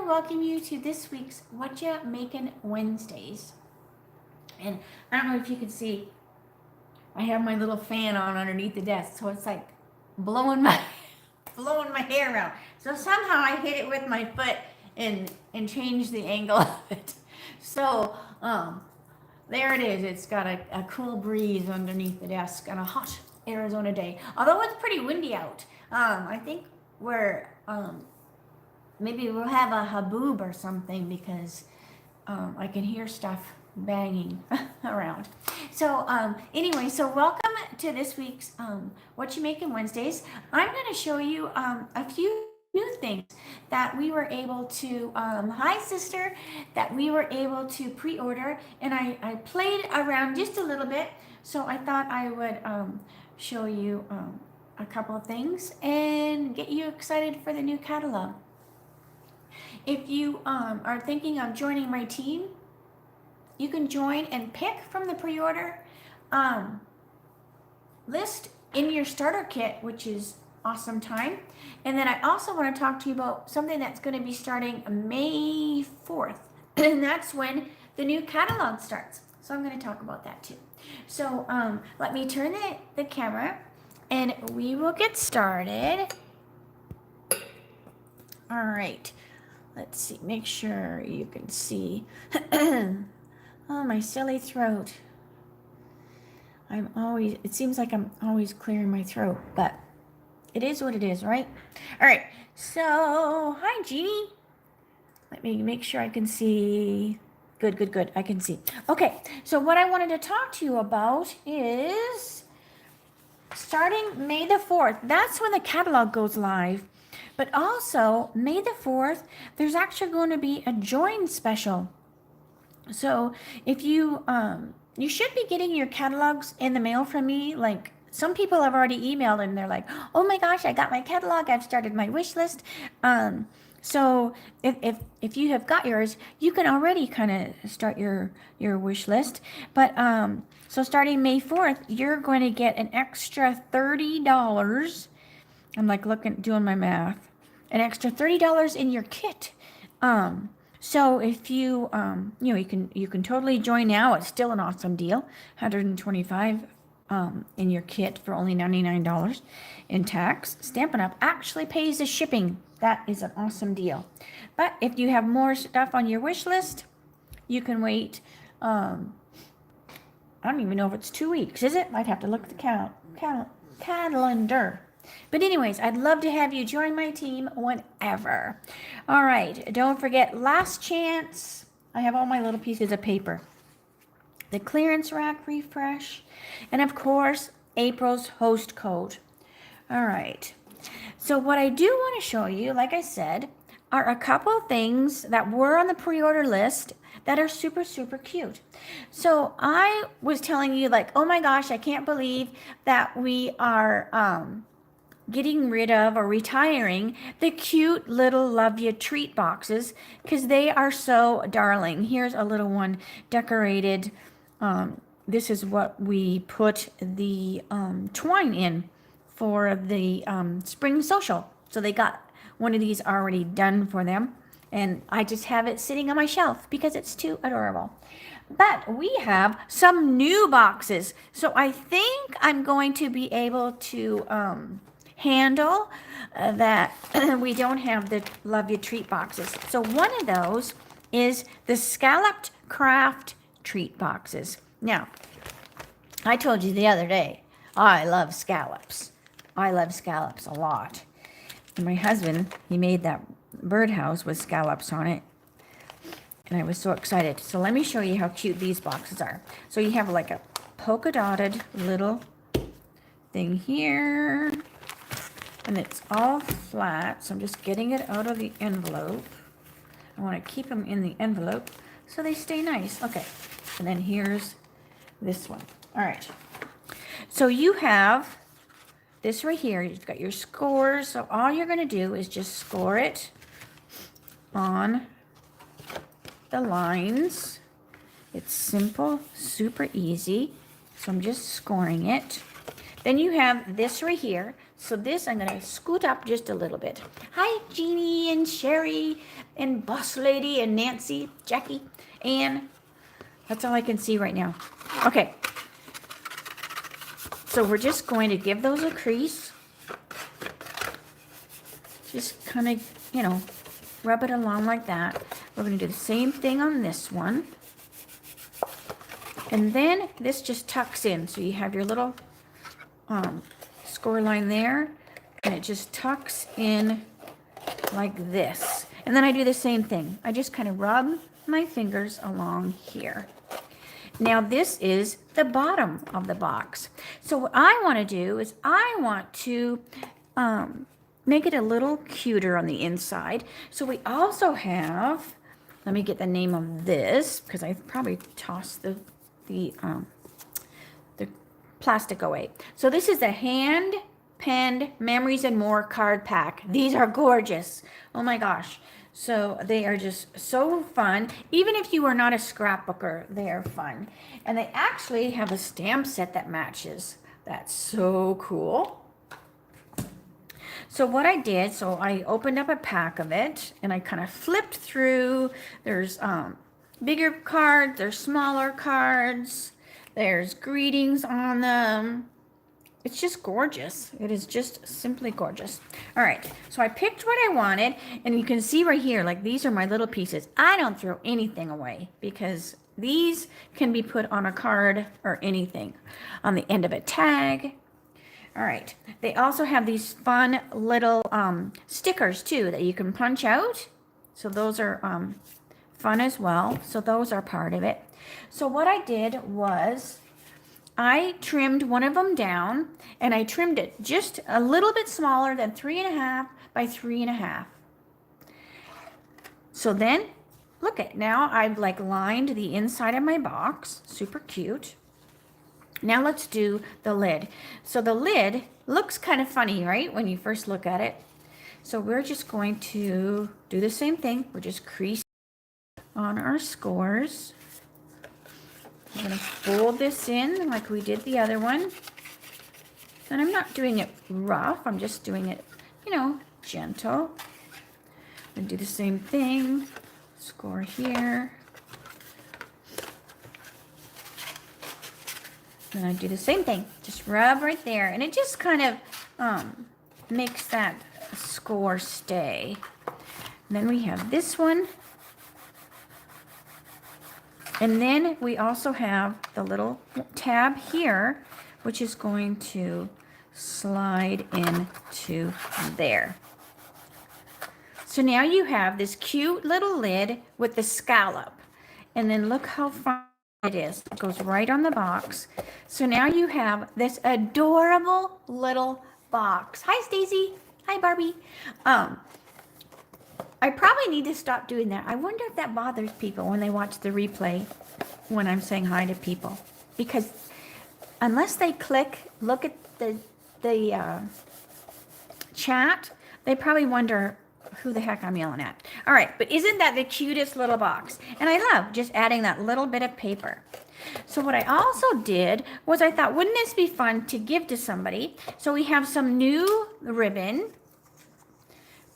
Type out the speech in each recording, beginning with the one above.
to welcome you to this week's Whatcha Makin Wednesdays. And I don't know if you can see, I have my little fan on underneath the desk, so it's like blowing my hair around. So somehow I hit it with my foot and change the angle of it. So there it is. It's got a cool breeze underneath the desk on a hot Arizona day. Although it's pretty windy out. I think we're maybe we'll have a haboob or something because I can hear stuff banging around. So anyway, so welcome to this week's What You Making Wednesdays. I'm going to show you a few new things that we were able to, hi sister, that we were able to pre-order, and I played around just a little bit, so I thought I would show you a couple of things and get you excited for the new catalog. If you are thinking of joining my team, you can join and pick from the pre-order list in your starter kit, which is awesome time. And then I also want to talk to you about something that's going to be starting May 4th. And that's when the new catalog starts. So I'm going to talk about that too. So let me turn the camera and we will get started. All right. Let's see, make sure you can see. Oh, my silly throat. It seems like I'm always clearing my throat, but it is what it is, right? All right, so, hi, Jeannie. Let me make sure I can see. Good, I can see. Okay, so what I wanted to talk to you about is starting May the 4th. That's when the catalog goes live. But also, May the 4th, there's actually going to be a join special. So if you should be getting your catalogs in the mail from me. Like some people have already emailed and they're like, oh my gosh, I got my catalog. I've started my wish list. So if you have got yours, you can already kind of start your wish list. But so starting May 4th, you're going to get an extra $30. I'm like doing my math. An extra $30 in your kit. So if you you can totally join now. It's still an awesome deal. $125 in your kit for only $99 in tax. Stampin' Up actually pays the shipping. That is an awesome deal. But if you have more stuff on your wish list, you can wait. I don't even know if it's 2 weeks. Is it? I'd have to look at the calendar. But anyways, I'd love to have you join my team whenever. All right, don't forget, last chance. I have all my little pieces of paper. The clearance rack refresh. And of course, April's host code. All right. So what I do want to show you, like I said, are a couple of things that were on the pre-order list that are super, super cute. So I was telling you like, oh my gosh, I can't believe that we are getting rid of or retiring the cute little Love Ya treat boxes because they are so darling. Here's a little one decorated. This is what we put the twine in for the spring social. So they got one of these already done for them. And I just have it sitting on my shelf because it's too adorable. But we have some new boxes. So I think I'm going to be able to handle that we don't have the Love Ya treat boxes. So one of those is the Scalloped Kraft treat boxes. Now, I told you the other day, I love scallops. I love scallops a lot. And my husband, he made that birdhouse with scallops on it. And I was so excited. So let me show you how cute these boxes are. So you have like a polka dotted little thing here. And it's all flat, so I'm just getting it out of the envelope. I want to keep them in the envelope so they stay nice. Okay, and then here's this one. All right, so you have this right here. You've got your scores. So all you're going to do is just score it on the lines. It's simple, super easy. So I'm just scoring it. Then you have this right here. So this, I'm going to scoot up just a little bit. Hi, Jeannie and Sherry and Boss Lady and Nancy, Jackie, Ann. That's all I can see right now. Okay. So we're just going to give those a crease. Just kind of, you know, rub it along like that. We're going to do the same thing on this one. And then this just tucks in. So you have your little score line there, and it just tucks in like this. And then I do the same thing. I just kind of rub my fingers along here. Now this is the bottom of the box. So what I want to do is I want to make it a little cuter on the inside. So we also have, let me get the name of this because I probably tossed the plastic away. So this is a hand-penned Memories and More card pack. These are gorgeous. Oh my gosh. So they are just so fun. Even if you are not a scrapbooker, they are fun. And they actually have a stamp set that matches. That's so cool. So what I did, so I opened up a pack of it and I kind of flipped through. There's bigger cards, there's smaller cards, there's greetings on them. It's just gorgeous. It is just simply gorgeous. All right, so I picked what I wanted, and you can see right here, like these are my little pieces. I don't throw anything away because these can be put on a card or anything, on the end of a tag. All right, they also have these fun little stickers too that you can punch out. So those are fun as well. So those are part of it. So what I did was I trimmed one of them down, and I trimmed it just a little bit smaller than 3.5 by 3.5. So then, look at, now I've like lined the inside of my box. Super cute. Now let's do the lid. So the lid looks kind of funny, right, when you first look at it. So we're just going to do the same thing. We're just creasing on our scores. I'm going to fold this in like we did the other one. And I'm not doing it rough. I'm just doing it, you know, gentle. I'm going to do the same thing. Score here. And I do the same thing. Just rub right there. And it just kind of makes that score stay. And then we have this one. And then we also have the little tab here, which is going to slide into there. So now you have this cute little lid with the scallop. And then look how fun it is. It goes right on the box. So now you have this adorable little box. Hi, Stacy. Hi, Barbie. I probably need to stop doing that. I wonder if that bothers people when they watch the replay when I'm saying hi to people. Because unless they look at the chat, they probably wonder who the heck I'm yelling at. All right, but isn't that the cutest little box? And I love just adding that little bit of paper. So what I also did was I thought, wouldn't this be fun to give to somebody? So we have some new ribbon.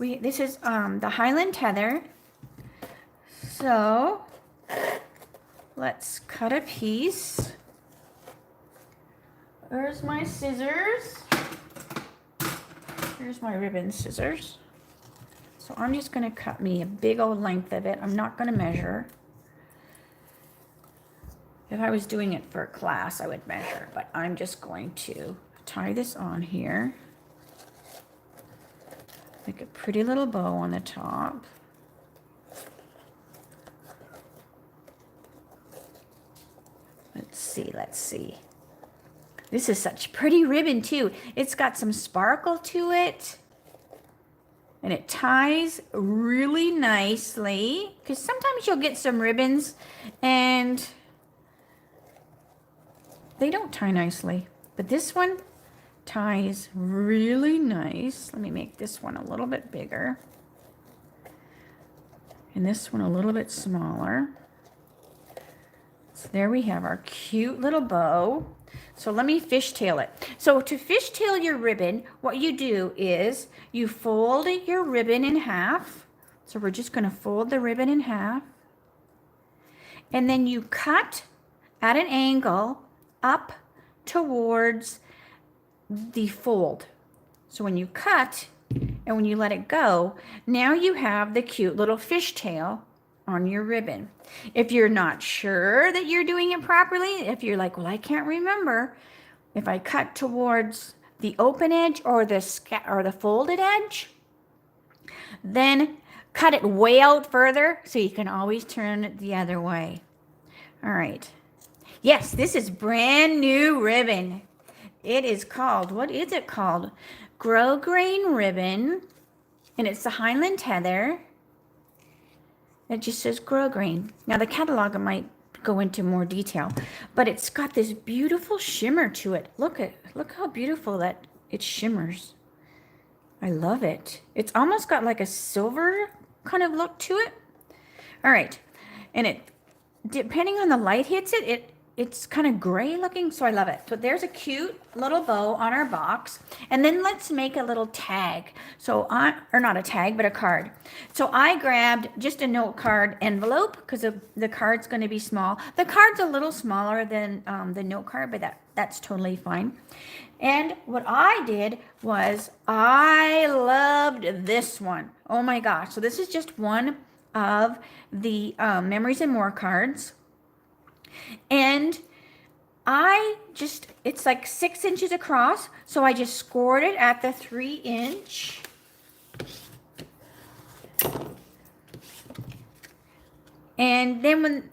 This is the Highland Heather. So let's cut a piece. There's my scissors. Here's my ribbon scissors. So I'm just going to cut me a big old length of it. I'm not going to measure. If I was doing it for a class, I would measure, but I'm just going to tie this on here. Make a pretty little bow on the top. Let's see. This is such pretty ribbon too. It's got some sparkle to it. And it ties really nicely. Because sometimes you'll get some ribbons and they don't tie nicely. But this one ties really nice. Let me make this one a little bit bigger. And this one a little bit smaller. So there we have our cute little bow. So let me fishtail it. So to fishtail your ribbon, what you do is you fold your ribbon in half. So we're just going to fold the ribbon in half. And then you cut at an angle up towards the fold. So when you cut and when you let it go, now you have the cute little fishtail on your ribbon. If you're not sure that you're doing it properly, if you're like, well, I can't remember, if I cut towards the open edge or the folded edge, then cut it way out further so you can always turn it the other way. All right. Yes, this is brand new ribbon. It is called, what is it called? Grosgrain ribbon, and it's the Highland Heather. It just says grosgrain. Now the catalog might go into more detail, but it's got this beautiful shimmer to it. Look how beautiful that it shimmers. I love it. It's almost got like a silver kind of look to it. All right, and it, depending on the light hits it, it's kind of gray looking, so I love it. So there's a cute little bow on our box. And then let's make a little tag. So or not a tag, but a card. So I grabbed just a note card envelope because the card's going to be small. The card's a little smaller than the note card, but that's totally fine. And what I did was I loved this one. Oh my gosh. So this is just one of the Memories and More cards. And it's like 6 inches across, so I just scored it at the 3-inch. And then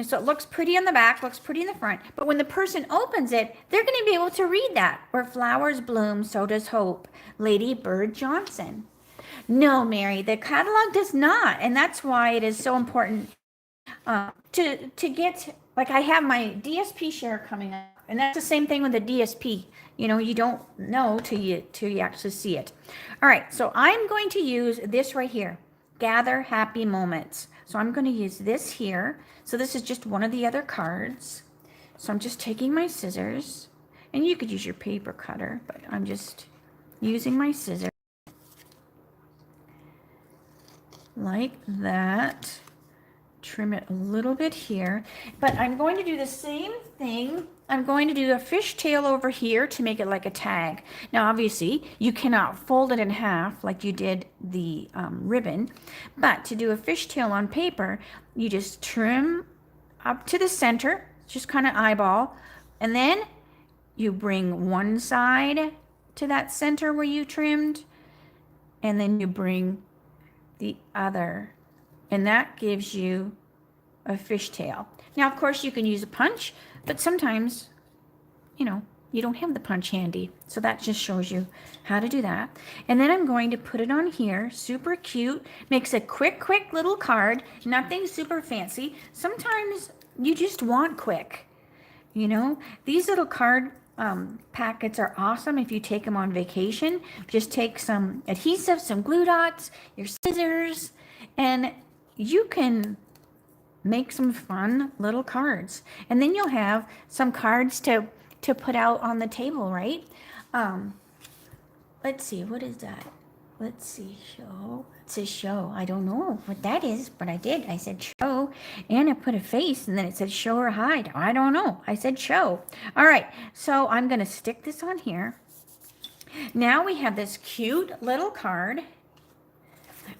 so it looks pretty on the back, looks pretty in the front, but when the person opens it, they're going to be able to read that. Where flowers bloom, so does hope. Lady Bird Johnson. No, Mary, the catalog does not, and that's why it is so important to get, like I have my DSP share coming up, and that's the same thing with the DSP. You know, you don't know till you actually see it. All right, so I'm going to use this right here, Gather Happy Moments. So I'm going to use this here. So this is just one of the other cards. So I'm just taking my scissors, and you could use your paper cutter, but I'm just using my scissors like that. Trim it a little bit here, but I'm going to do the same thing. I'm going to do a fishtail over here to make it like a tag. Now, obviously, you cannot fold it in half like you did the ribbon, but to do a fishtail on paper, you just trim up to the center, just kind of eyeball, and then you bring one side to that center where you trimmed, and then you bring the other. And that gives you a fishtail. Now, of course, you can use a punch, but sometimes, you know, you don't have the punch handy. So that just shows you how to do that. And then I'm going to put it on here. Super cute. Makes a quick little card. Nothing super fancy. Sometimes you just want quick. You know, these little card packets are awesome if you take them on vacation. Just take some adhesive, some glue dots, your scissors, and you can make some fun little cards. And then you'll have some cards to put out on the table, right? Let's see, what is that? Let's see, show. It says show. I don't know what that is, but I did. I said show, and I put a face, and then it said show or hide. I don't know. I said show. All right, so I'm going to stick this on here. Now we have this cute little card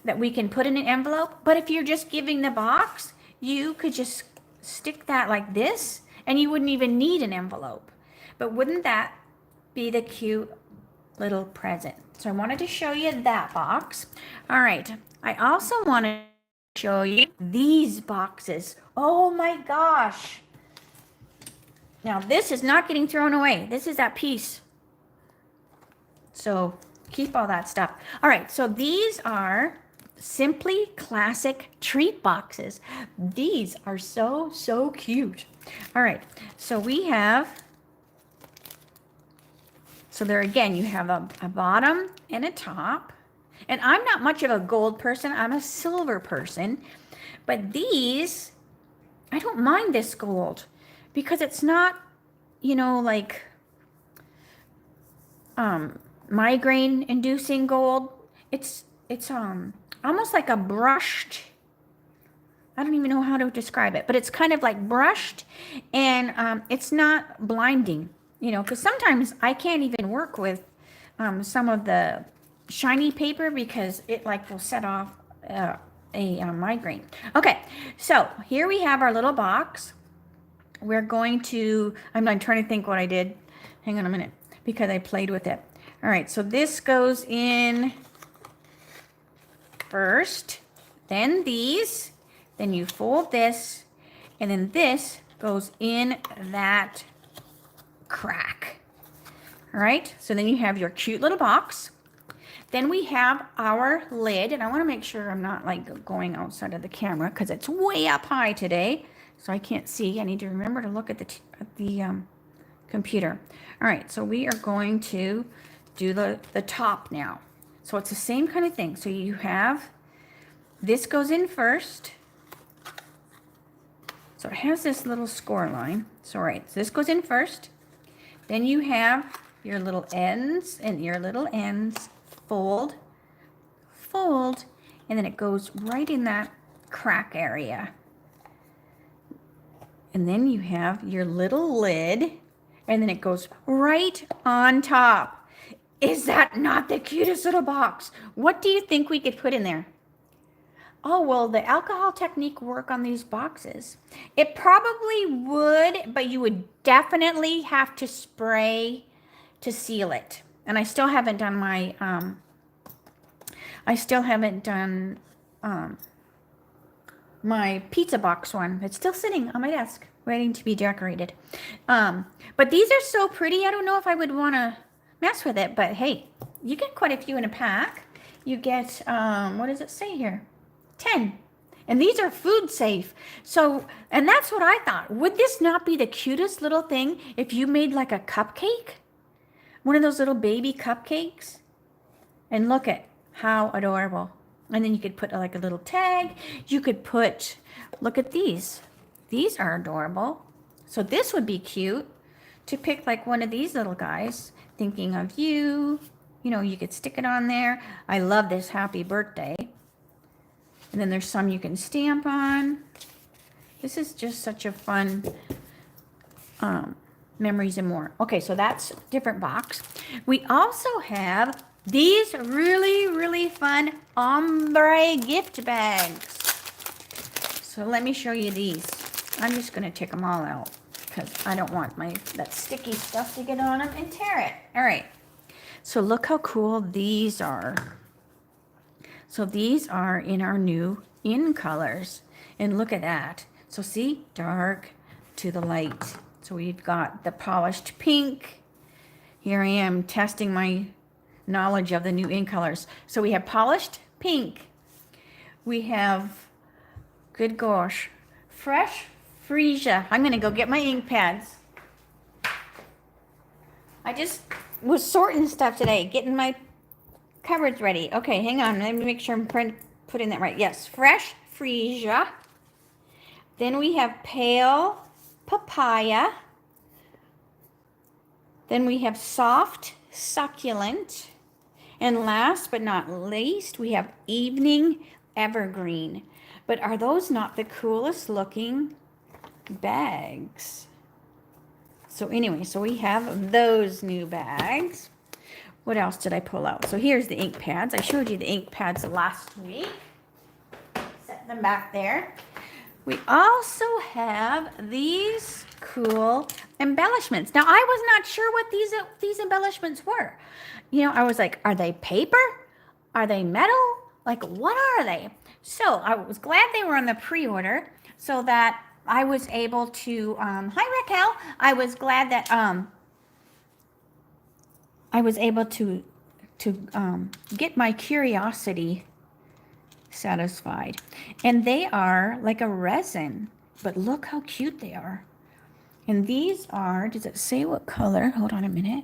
that we can put in an envelope. But if you're just giving the box, you could just stick that like this, and you wouldn't even need an envelope. But wouldn't that be the cute little present? So I wanted to show you that box. All right, I also want to show you these boxes. Oh my gosh. Now this is not getting thrown away. This is that piece. So keep all that stuff. All right, so these are Simply Classic treat boxes. These are so cute. All right, so we have, so there again, you have a bottom and a top. And I'm not much of a gold person. I'm a silver person. But these, I don't mind this gold because it's not, you know, like migraine inducing gold. It's almost like a brushed, I don't even know how to describe it, but it's kind of like brushed, and it's not blinding, you know, because sometimes I can't even work with some of the shiny paper because it like will set off a migraine. Okay, so here we have our little box. We're going to, I'm trying to think what I did. Hang on a minute, because I played with it. All right, so this goes in first, then these, then you fold this, and then this goes in that crack. All right, so then you have your cute little box. Then we have our lid, and I want to make sure I'm not like going outside of the camera because it's way up high today, so I can't see. I need to remember to look at the computer. All right, so we are going to do the top now. So it's the same kind of thing. So you have, this goes in first. So it has this little score line. So all right, so this goes in first. Then you have your little ends and your little ends. Fold, fold, and then it goes right in that crack area. And then you have your little lid, and then it goes right on top. Is that not the cutest little box? What do you think we could put in there? Oh, well, the alcohol technique work on these boxes. It probably would, but you would definitely have to spray to seal it. And I still haven't done my, my pizza box one. It's still sitting on my desk, waiting to be decorated. But these are so pretty. I don't know if I would want to mess with it, but hey, you get quite a few in a pack. You get, what does it say here? 10. And these are food safe. So, and that's what I thought. Would this not be the cutest little thing if you made like a cupcake? One of those little baby cupcakes? And look at how adorable. And then you could put like a little tag. You could put, look at these. These are adorable. So this would be cute to pick like one of these little guys. Thinking of you. You know, you could stick it on there. I love this happy birthday. And then there's some you can stamp on. This is just such a fun memories and more. Okay, so that's a different box. We also have these really, really fun Ombre gift bags. So let me show you these. I'm just going to take them all out because I don't want that sticky stuff to get on them and tear it. All right. So look how cool these are. So these are in our new in colors. And look at that. So see, dark to the light. So we've got the polished pink. Here I am testing my knowledge of the new in colors. So we have polished pink. We have, good gosh, fresh freesia. I'm going to go get my ink pads. I just was sorting stuff today, getting my cupboards ready. Okay, hang on. Let me make sure I'm putting that right. Yes, fresh freesia. Then we have pale papaya. Then we have soft succulent. And last but not least, we have evening evergreen. But are those not the coolest looking bags? So anyway, so we have those new bags. What else did I pull out? So here's the ink pads. I showed you the ink pads last week. Set them back there. We also have these cool embellishments. Now, I was not sure what these embellishments were. You know, I was like, are they paper? Are they metal? Like, what are they? So I was glad they were on the pre-order so that I was able to, hi Raquel, I was glad that I was able to get my curiosity satisfied. And they are like a resin, but look how cute they are. And these are, does it say what color? Hold on a minute.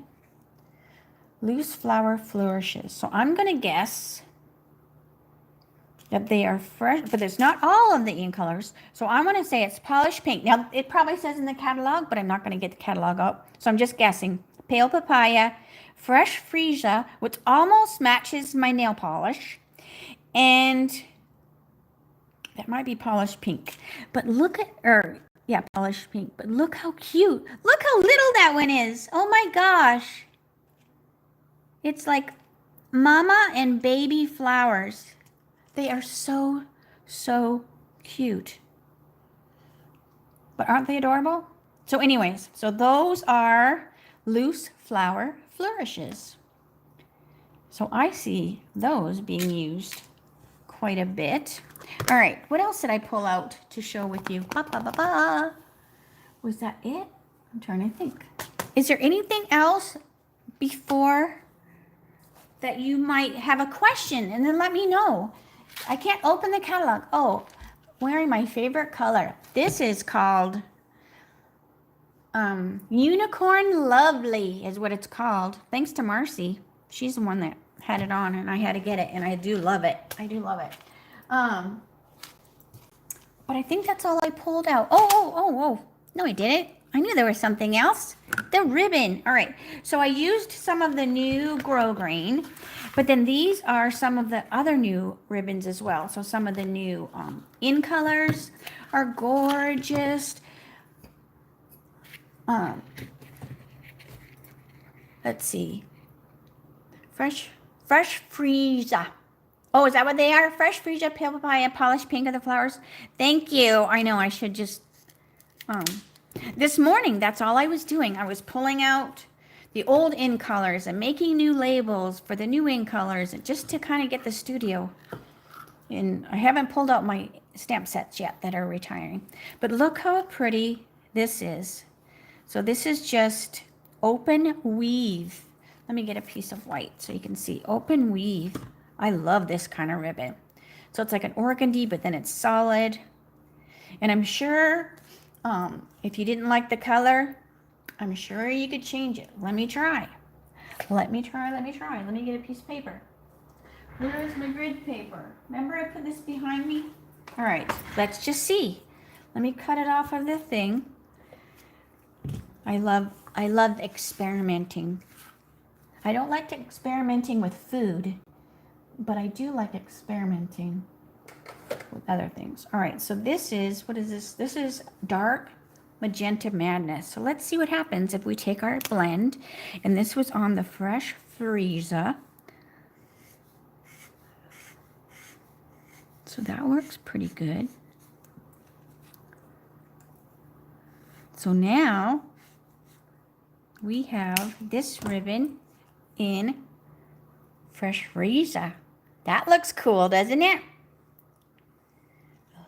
Loose flower flourishes. So I'm going to guess that they are fresh, but it's not all of the ink colors. So I'm going to say it's polished pink. Now, it probably says in the catalog, but I'm not going to get the catalog out. So I'm just guessing. pale papaya, fresh freesia, which almost matches my nail polish, and that might be polished pink. But look at, yeah, polished pink. But look how cute. Look how little that one is. Oh my gosh. It's like mama and baby flowers. They are so, so cute. But aren't they adorable? So anyways, so those are loose flower flourishes. So I see those being used quite a bit. All right, what else did I pull out to show with you? Was that it? I'm trying to think. Is there anything else before that you might have a question? And then let me know. I can't open the catalog. Oh, wearing my favorite color. This is called Unicorn Lovely is what it's called. Thanks to Marcy. She's the one that had it on and I had to get it, and I do love it. I do love it. But I think that's all I pulled out. Oh. No, I didn't. I knew there was something else. The ribbon. All right. So I used some of the new grosgrain, but then these are some of the other new ribbons as well. So some of the new in colors are gorgeous. Let's see. Fresh freesia. Oh, is that what they are? Fresh freesia, pale papaya, polished pink of the flowers. Thank you. I know I should just, this morning, that's all I was doing. I was pulling out the old in colors and making new labels for the new in colors, and just to kind of get the studio. And I haven't pulled out my stamp sets yet that are retiring. But look how pretty this is. So this is just open weave. Let me get a piece of white so you can see. Open weave. I love this kind of ribbon. So it's like an organdy, but then it's solid. And I'm sure if you didn't like the color, I'm sure you could change it. Let me try. Let me get a piece of paper. Where is my grid paper? Remember I put this behind me? All right, let's just see. Let me cut it off of the thing. I love experimenting. I don't like experimenting with food, but I do like experimenting with other things. All right, so this is, what is this? This is dark magenta madness. So let's see what happens if we take our blend, and this was on the fresh freesia. So that works pretty good. So now we have this ribbon in fresh freesia. That looks cool, doesn't it?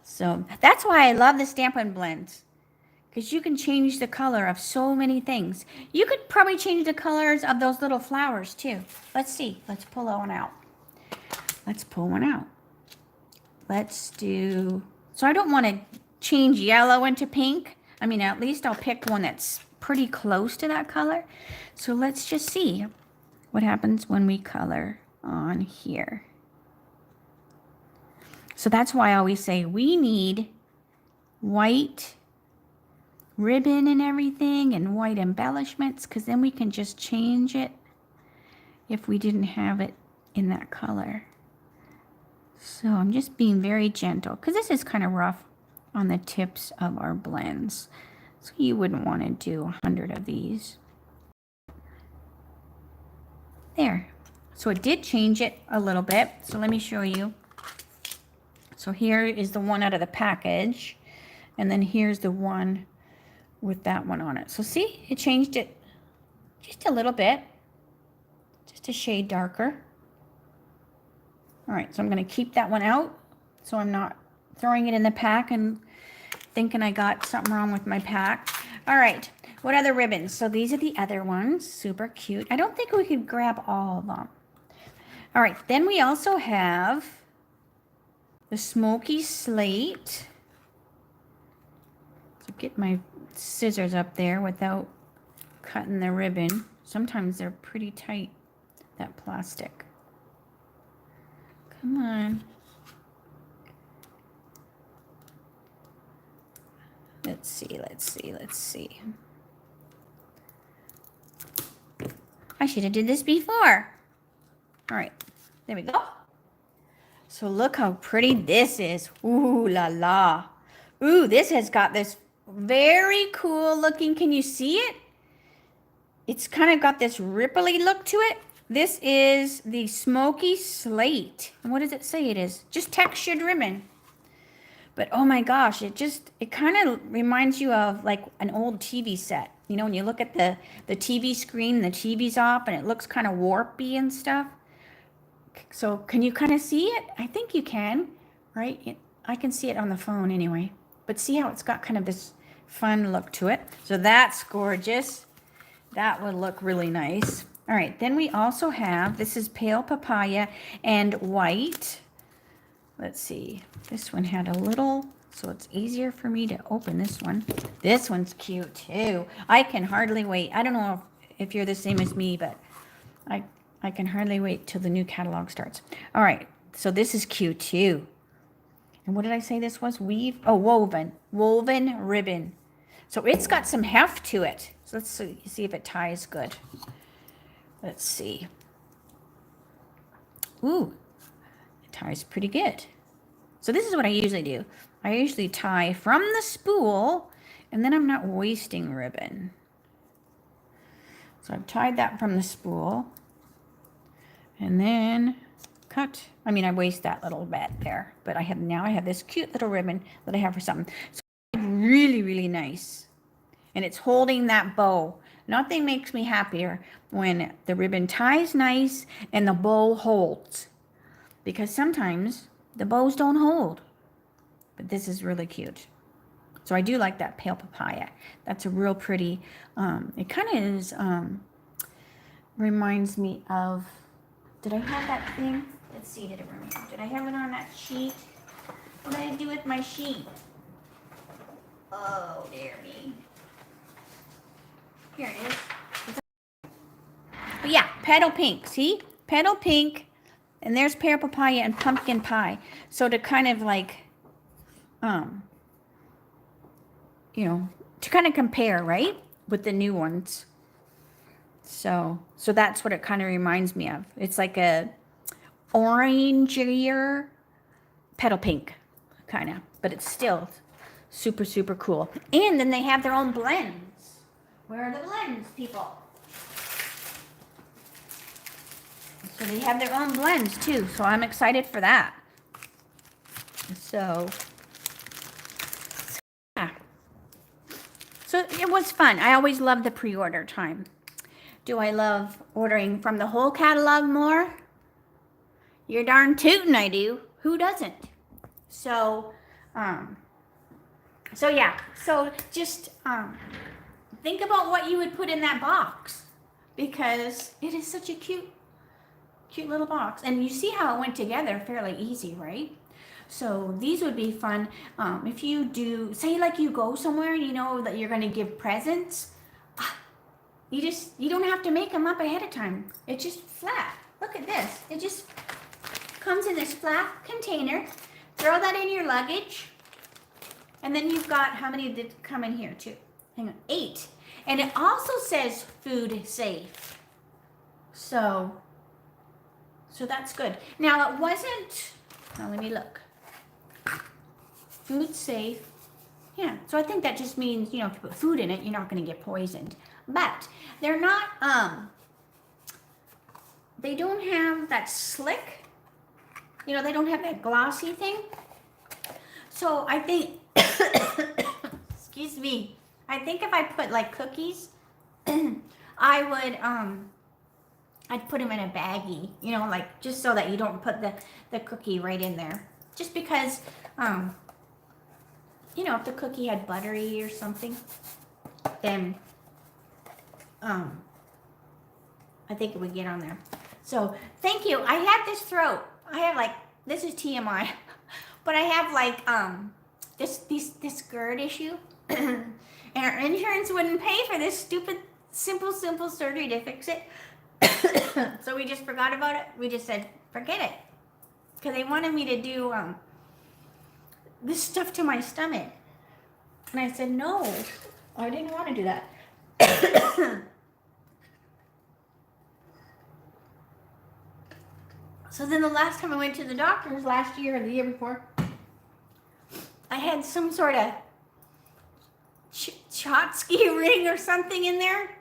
So that's why I love the Stampin' blends, because you can change the color of so many things. You could probably change the colors of those little flowers too. Let's see. Let's pull one out. Let's pull one out. Let's do, so I don't want to change yellow into pink. I mean, at least I'll pick one that's pretty close to that color. So let's just see what happens when we color on here. So that's why I always say we need white ribbon and everything and white embellishments, because then we can just change it if we didn't have it in that color. So I'm just being very gentle, because this is kind of rough on the tips of our blends. So you wouldn't want to do 100 of these. There. So it did change it a little bit. So let me show you. So here is the one out of the package, and then here's the one with that one on it. So see, it changed it just a little bit, just a shade darker. All right, so I'm going to keep that one out so I'm not throwing it in the pack and thinking I got something wrong with my pack. All right, what other ribbons? So these are the other ones, super cute. I don't think we could grab all of them. All right, then we also have the Smoky Slate. So get my scissors up there without cutting the ribbon. Sometimes they're pretty tight, that plastic. Come on. Let's see. I should have did this before. All right, there we go. So look how pretty this is. Ooh la la. Ooh, this has got this very cool looking, can you see it? It's kind of got this ripply look to it. This is the Smoky Slate. And what does it say it is? Just textured ribbon. But oh my gosh, it kind of reminds you of like an old TV set. You know, when you look at the TV screen, the TV's off and it looks kind of warpy and stuff. So can you kind of see it? I think you can, right? I can see it on the phone anyway. But see how it's got kind of this fun look to it. So that's gorgeous. That would look really nice. All right, then we also have, this is pale papaya and white. Let's see, this one had a little, so it's easier for me to open this one. This one's cute too. I can hardly wait. I don't know if you're the same as me, but I can hardly wait till the new catalog starts. All right, so this is cute too. And what did I say this was? Weave? Oh, woven ribbon. So it's got some heft to it. So let's see if it ties good. Let's see. Ooh, it ties pretty good. So this is what I usually do. I usually tie from the spool, and then I'm not wasting ribbon. So I've tied that from the spool, and then cut. I mean, I waste that little bit there, but I have this cute little ribbon that I have for something. So it's really, really nice. And it's holding that bow. Nothing makes me happier when the ribbon ties nice and the bow holds. Because sometimes the bows don't hold. But this is really cute. So I do like that pale papaya. That's a real pretty, it kind of is, reminds me of, did I have that thing? Let's see, did I have it on that sheet? What did I do with my sheet? Oh, dear me. Here it is. But yeah, petal pink, see? Petal pink, and there's pear papaya and pumpkin pie. So to kind of like, you know, to kind of compare, right? With the new ones. So that's what it kind of reminds me of. It's like a orangier petal pink, kind of. But it's still super, super cool. And then they have their own blends. Where are the blends, people? So they have their own blends, too. So I'm excited for that. So yeah. So it was fun. I always love the pre-order time. Do I love ordering from the whole catalog more? You're darn tootin' I do. Who doesn't? So yeah. So just think about what you would put in that box, because it is such a cute little box. And you see how it went together fairly easy, right? So these would be fun if you do, say like you go somewhere, you know that you're going to give presents. You don't have to make them up ahead of time. It's just flat. Look at this. It just comes in this flat container. Throw that in your luggage. And then you've got, how many did come in here too? Hang on, 8. And it also says food safe. So that's good. Now it wasn't, now let me look. Food safe. Yeah, so I think that just means, you know, if you put food in it, you're not going to get poisoned. But they're not, they don't have that slick, you know, they don't have that glossy thing. So I think, excuse me, I think if I put like cookies, I would, I'd put them in a baggie, you know, like just so that you don't put the cookie right in there. Just because, you know, if the cookie had buttery or something, then I think it would get on there. So thank you. I have this throat. I have like, this is TMI, but I have like this GERD issue, and our insurance wouldn't pay for this stupid simple surgery to fix it. So we just forgot about it. We just said forget it, because they wanted me to do this stuff to my stomach, and I said no, I didn't want to do that. So then the last time I went to the doctor's last year or the year before, I had some sort of Chotsky ring or something in there.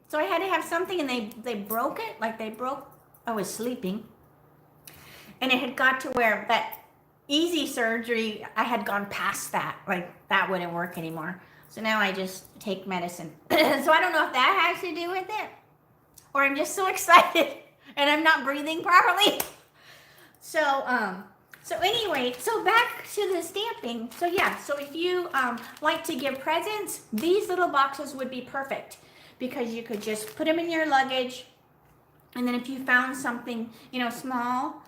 So I had to have something, and they broke it. Like they broke, I was sleeping. And it had got to where that easy surgery, I had gone past that. Like that wouldn't work anymore. So now I just take medicine. So I don't know if that has to do with it, or I'm just so excited and I'm not breathing properly. So anyway, so back to the stamping. So yeah, so if you like to give presents, these little boxes would be perfect, because you could just put them in your luggage, and then if you found something, small,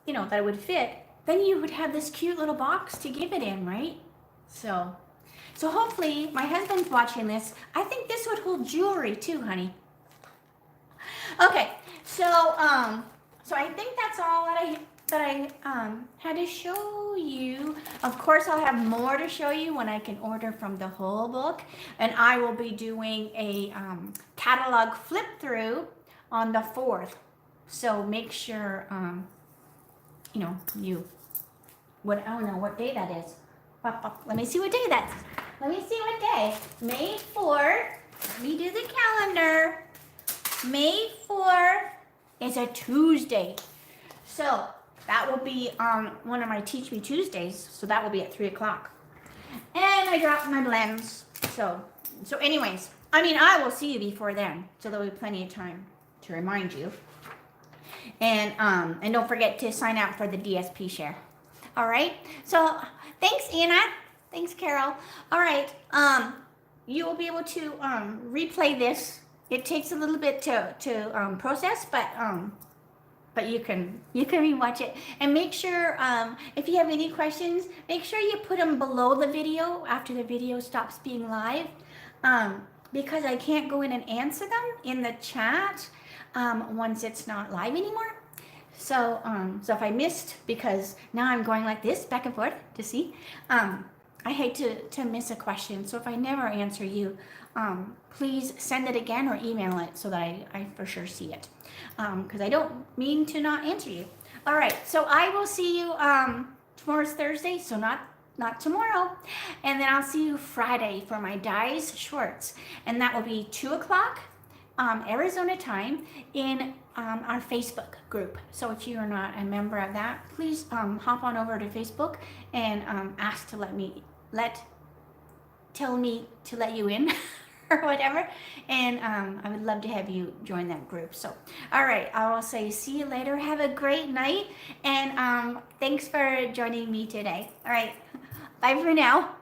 that would fit, then you would have this cute little box to give it in, right? So hopefully, my husband's watching this. I think this would hold jewelry too, honey. Okay, so I think that's all that I had to show you. Of course, I'll have more to show you when I can order from the whole book, and I will be doing a catalog flip through on the 4th. So make sure I don't know what day that is. Let me see what day that's. Let me see what day. May 4th. Let me do the calendar. May 4th is a Tuesday. So that will be one of my Teach Me Tuesdays. So that will be at 3 o'clock. And I dropped my blends. So anyways, I will see you before then. So there'll be plenty of time to remind you. And don't forget to sign out for the DSP share. All right. So thanks, Anna. Thanks, Carol. All right. You will be able to replay this. It takes a little bit to process, but you can rewatch it. And make sure if you have any questions, make sure you put them below the video after the video stops being live, because I can't go in and answer them in the chat once it's not live anymore. So if I missed, because now I'm going like this back and forth to see, I hate to miss a question. So if I never answer you, please send it again or email it so that I for sure see it, because I don't mean to not answer you. All right, so I will see you, tomorrow's Thursday, so not tomorrow, and then I'll see you Friday for my Dies Shorts, and that will be 2 o'clock Arizona time in our Facebook group. So if you are not a member of that, please hop on over to Facebook and ask to tell me to let you in or whatever, and I would love to have you join that group. So all right, I will say see you later. Have a great night, and thanks for joining me today. All right, bye for now.